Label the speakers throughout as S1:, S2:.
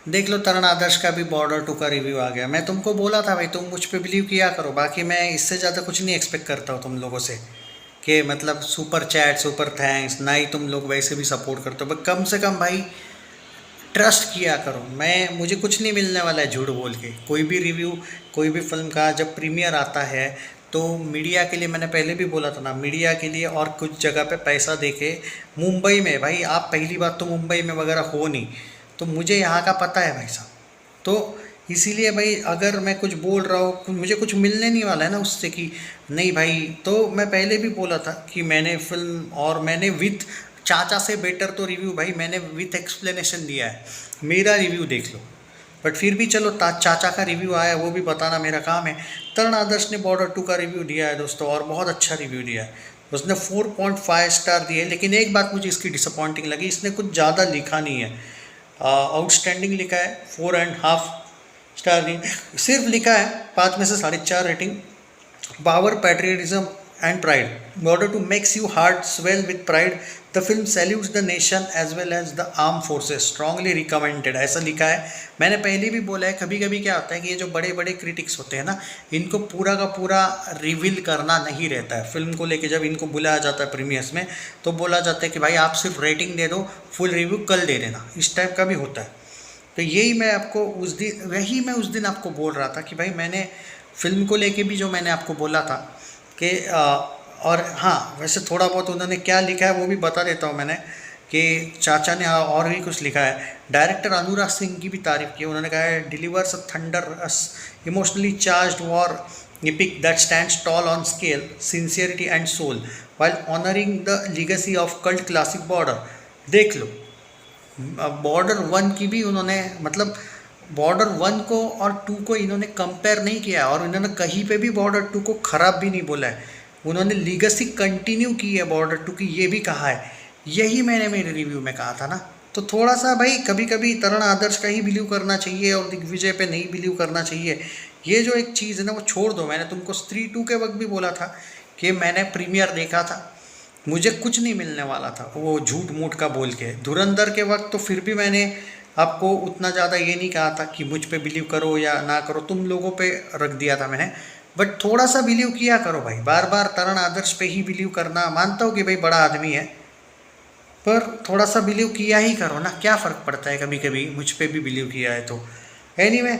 S1: देख लो, तरण आदर्श का भी बॉर्डर टू का रिव्यू आ गया। मैं तुमको बोला था भाई, तुम मुझ पे बिलीव किया करो। बाकी मैं इससे ज़्यादा कुछ नहीं एक्सपेक्ट करता हूँ तुम लोगों से, कि मतलब सुपर चैट सुपर थैंक्स, ना ही तुम लोग वैसे भी सपोर्ट करते हो। बट कम से कम भाई ट्रस्ट किया करो। मुझे कुछ नहीं मिलने वाला है झूठ बोल के। कोई भी रिव्यू, कोई भी फिल्म का जब प्रीमियर आता है तो मीडिया के लिए, मैंने पहले भी बोला था ना, मीडिया के लिए और कुछ जगह पे पैसा देके, मुंबई में भाई, आप पहली बात तो मुंबई में वगैरह हो नहीं, तो मुझे यहाँ का पता है भाई साहब। तो इसीलिए भाई, अगर मैं कुछ बोल रहा हूँ, मुझे कुछ मिलने नहीं वाला है ना उससे कि नहीं भाई। तो मैं पहले भी बोला था कि मैंने फिल्म, और मैंने विथ चाचा से बेटर तो रिव्यू भाई मैंने विथ एक्सप्लेनेशन दिया है। मेरा रिव्यू देख लो। बट फिर भी चलो, चाचा का रिव्यू आया, वो भी बताना मेरा काम है। तरण आदर्श ने बॉर्डर टू का रिव्यू दिया है दोस्तों, और बहुत अच्छा रिव्यू दिया है। उसने 4.5 स्टार दिए, लेकिन एक बात मुझे इसकी डिसअपॉइंटिंग लगी, इसने कुछ ज़्यादा लिखा नहीं है। आउटस्टैंडिंग लिखा है, 4.5 स्टार नहीं, सिर्फ लिखा है 5 में से 4.5 rating. Power, patriotism and pride, border two makes you heart swell with pride, the film salutes the nation as well as the arm forces, strongly recommended, ऐसा लिखा है। मैंने पहले भी बोला है, कभी कभी क्या होता है कि ये जो बड़े बड़े क्रिटिक्स होते हैं ना, इनको पूरा का पूरा रिवील करना नहीं रहता है फिल्म को लेके। जब इनको बुलाया जाता है प्रीमियर्स में, तो बोला जाता है कि भाई आप सिर्फ रेटिंग दे दो, फुल रिव्यू कल दे देना, इस टाइप का भी होता है। तो मैं उस दिन आपको बोल रहा था कि भाई मैंने फिल्म को लेके भी जो मैंने आपको बोला था कि और हाँ, वैसे थोड़ा बहुत उन्होंने क्या लिखा है वो भी बता देता हूँ मैंने, कि चाचा ने और भी कुछ लिखा है। डायरेक्टर अनुराग सिंह की भी तारीफ की। उन्होंने कहा है, delivers a thunderous emotionally charged war epic that stands tall on scale, sincerity and soul while honoring the legacy of cult classic Border। देख लो, बॉर्डर वन की भी उन्होंने, मतलब बॉर्डर वन को और टू को इन्होंने कंपेयर नहीं किया, और इन्होंने कहीं पे भी बॉर्डर टू को ख़राब भी नहीं बोला है। उन्होंने लीगेसी कंटिन्यू की है बॉर्डर टू की, ये भी कहा है। यही मैंने मेरे रिव्यू में कहा था ना। तो थोड़ा सा भाई कभी कभी तरण आदर्श का ही बिलीव करना चाहिए और दिग्विजय पे नहीं बिलीव करना चाहिए। ये जो एक चीज़ है ना, वो छोड़ दो। मैंने तुमको स्त्री टू के वक्त भी बोला था कि मैंने प्रीमियर देखा था, मुझे कुछ नहीं मिलने वाला था वो झूठ मूठ का बोल के। धुरंधर के वक्त तो फिर भी मैंने आपको उतना ज़्यादा ये नहीं कहा था कि मुझ पे बिलीव करो या ना करो, तुम लोगों पे रख दिया था मैंने। बट थोड़ा सा बिलीव किया करो भाई, बार बार तरण आदर्श पे ही बिलीव करना, मानता हूँ कि भाई बड़ा आदमी है, पर थोड़ा सा बिलीव किया ही करो ना, क्या फ़र्क पड़ता है कभी कभी मुझ पे भी बिलीव किया है तो। Anyway,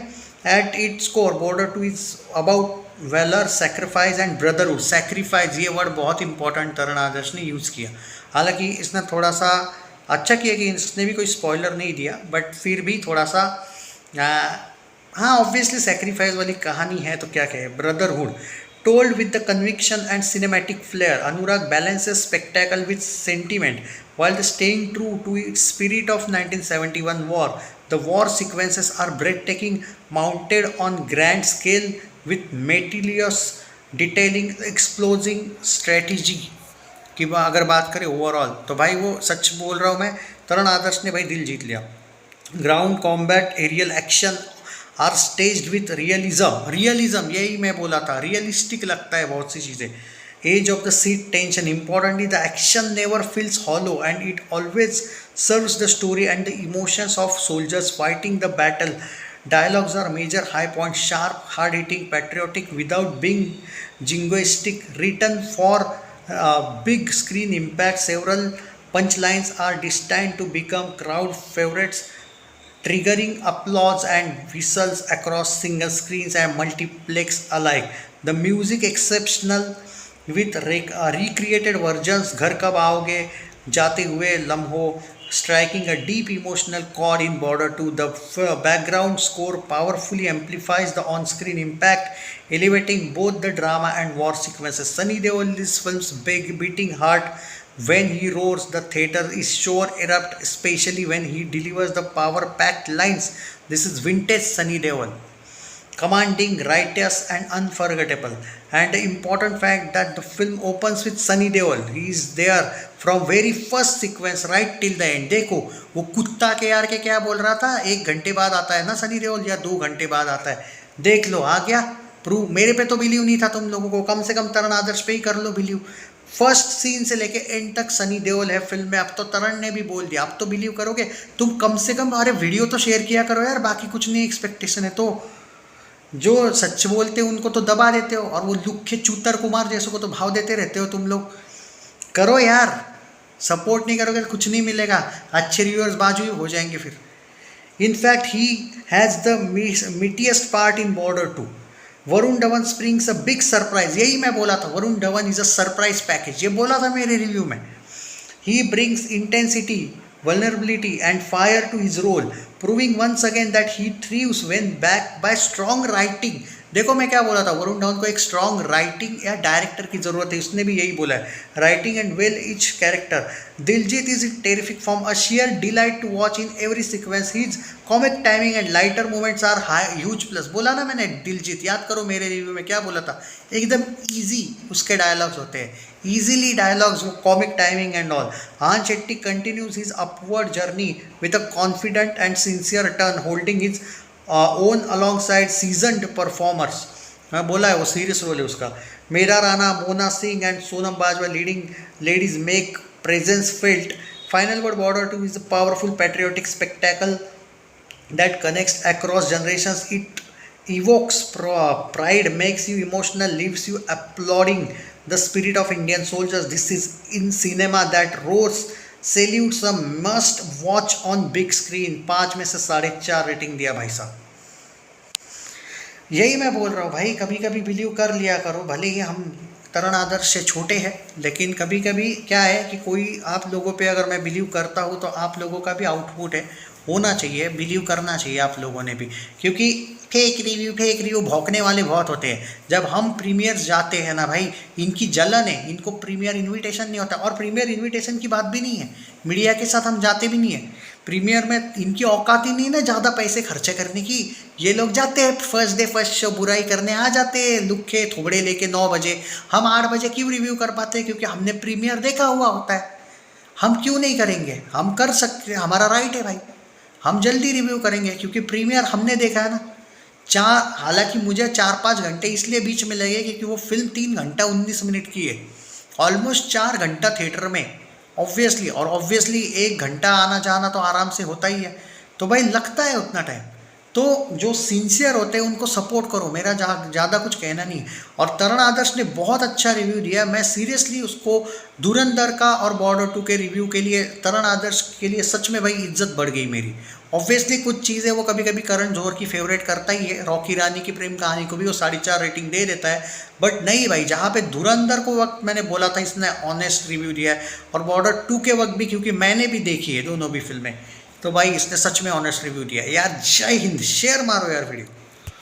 S1: at its core Border two is about valour, sacrifice and brotherhood. Sacrifice, ये वर्ड बहुत इंपॉर्टेंट तरण आदर्श ने यूज़ किया। हालांकि इसने थोड़ा सा अच्छा किया कि इसने भी कोई स्पॉइलर नहीं दिया, बट फिर भी थोड़ा सा हाँ, ऑब्वियसली सेक्रीफाइस वाली कहानी है तो क्या कहे। Brotherhood, told with the conviction and cinematic flair, Anurag balances spectacle with sentiment while staying true to its spirit of 1971 war. The war sequences are breathtaking, mounted on grand scale with meticulous detailing, explosive strategy। कि अगर बात करें overall तो भाई वो सच बोल रहा हूँ मैं, तरण आदर्श ने भाई दिल जीत लिया। Ground combat, aerial action are staged with realism, यही मैं बोला था, रियलिस्टिक लगता है बहुत सी चीज़ें। Edge of the seat tension, importantly the action never feels hollow and it always serves the story and the emotions of soldiers fighting the battle. Dialogues are major high points, sharp, hard-hitting, patriotic, without being jingoistic, written for big screen impact. Several punchlines are destined to become crowd favorites, triggering applause and whistles across single screens and multiplex alike. The music exceptional with recreated versions, घर कब आओगे, जाते हुए लम्हों, striking a deep emotional chord in Border 2. The background score powerfully amplifies the on-screen impact, elevating both the drama and war sequences. Sunny Deol's film's big beating heart when he roars, the theater is sure erupt, especially when he delivers the power-packed lines. This is vintage Sunny Deol, commanding, righteous, and unforgettable. And the important fact that the film opens with Sunny Deol. He is there from very first sequence right till the end. देखो वो कुत्ता के यार के क्या बोल रहा था, 1 घंटे बाद आता है ना सनी देओल, या 2 घंटे बाद आता है। देख लो, आ गया प्रूव। मेरे पे तो बिलीव नहीं था तुम लोगों को, कम से कम तरण आदर्श पे ही कर लो बिलीव। फर्स्ट सीन से लेके एंड तक सनी देओल है फिल्म में। अब तो तरण ने भी बोल दिया, अब तो बिलीव करोगे तुम। कम से कम अरे वीडियो तो शेयर किया करो यार, बाकी कुछ नहीं एक्सपेक्टेशन है तो। जो सच बोलते हो उनको तो दबा देते हो, और वो लुखे चूतर कुमार जैसों को तो भाव देते रहते हो तुम लोग। करो यार, सपोर्ट नहीं करोगे तो कुछ नहीं मिलेगा। अच्छे रिव्यूअर्स बाजू हो जाएंगे फिर। In fact he has the meatiest part in border 2। Varun Dhawan springs a big surprise. यही मैं बोला था, Varun Dhawan is a surprise package, ये बोला था मेरे रिव्यू में। He brings intensity, vulnerability and fire to his role, proving once again that he thrives when backed by strong writing। देखो मैं क्या बोला था, वरुण धवन को एक स्ट्रॉन्ग राइटिंग या डायरेक्टर की जरूरत है, उसने भी यही बोला है, writing and well each character. Diljit is terrific from a sheer delight to watch in every sequence. His comic timing and lighter moments are high huge plus. बोला ना मैंने दिलजीत, याद करो मेरे रिव्यू में क्या बोला था, एकदम ईजी उसके डायलॉग्स होते हैं, easily dialogues, comic timing and all। Han Shetty continues his upward journey with a confident and sincere turn, holding his own alongside seasoned performers। मैं बोला है वो सीरियस रोल है उसका। मेरा Rana, Mona Singh and Sonam Bajwa leading ladies make presence felt. Final word border 2 is a powerful patriotic spectacle that connects across generations। It evokes pride, makes you emotional, leaves you applauding the spirit of Indian soldiers। This is in cinema that roars salutes a must watch on big screen। 5 में से 4.5 rating दिया भाई साहब। यही मैं बोल रहा हूँ भाई, कभी कभी बिलीव कर लिया करो। भले ही हम तरण आदर्श से छोटे हैं, लेकिन कभी कभी क्या है कि कोई आप लोगों पे अगर मैं बिलीव करता हूँ तो आप लोगों का भी आउटपुट है, होना चाहिए, बिलीव करना चाहिए आप लोगों ने भी। क्योंकि फेक रिव्यू भौंकने वाले बहुत होते हैं। जब हम प्रीमियर्स जाते हैं ना भाई, इनकी जलन है, इनको प्रीमियर इनविटेशन नहीं होता। और प्रीमियर इनविटेशन की बात भी नहीं है, मीडिया के साथ हम जाते भी नहीं है प्रीमियर में। इनकी औकात ही नहीं ना ज़्यादा पैसे खर्चे करने की। ये लोग जाते हैं फर्स्ट डे फर्स्ट शो बुराई करने, आ जाते हैं लुखे थोबड़े लेके 9 बजे। हम 8 बजे क्यों रिव्यू कर पाते हैं? क्योंकि हमने प्रीमियर देखा हुआ होता है। हम क्यों नहीं करेंगे? हम कर सकते, हमारा राइट है भाई। हम जल्दी रिव्यू करेंगे क्योंकि प्रीमियर हमने देखा है ना। हालांकि मुझे 4-5 घंटे इसलिए बीच में लगे क्योंकि वो फिल्म 3 घंटा 19 मिनट की है, ऑलमोस्ट 4 घंटा थिएटर में ऑब्वियसली। और ऑब्वियसली 1 घंटा आना जाना तो आराम से होता ही है, तो भाई लगता है उतना टाइम। तो जो सिंसियर होते हैं उनको सपोर्ट करो, मेरा ज़्यादा कुछ कहना नहीं। और तरण आदर्श ने बहुत अच्छा रिव्यू दिया, मैं सीरियसली उसको धुरंधर का और बॉर्डर 2 के रिव्यू के लिए, तरण आदर्श के लिए सच में भाई इज्जत बढ़ गई मेरी। ऑब्वियसली कुछ चीज़ें वो कभी कभी करण जौहर की फेवरेट करता ही है, रॉकी रानी की प्रेम कहानी को भी वो 4.5 रेटिंग दे देता है। बट नहीं भाई, जहाँ पे धुरंधर को वक्त मैंने बोला था इसने ऑनेस्ट रिव्यू दिया है, और बॉर्डर 2 के वक्त भी, क्योंकि मैंने भी देखी है दोनों भी फिल्में, तो भाई इसने सच में ऑनेस्ट रिव्यू दिया है यार। जय हिंद, शेयर मारो यार वीडियो।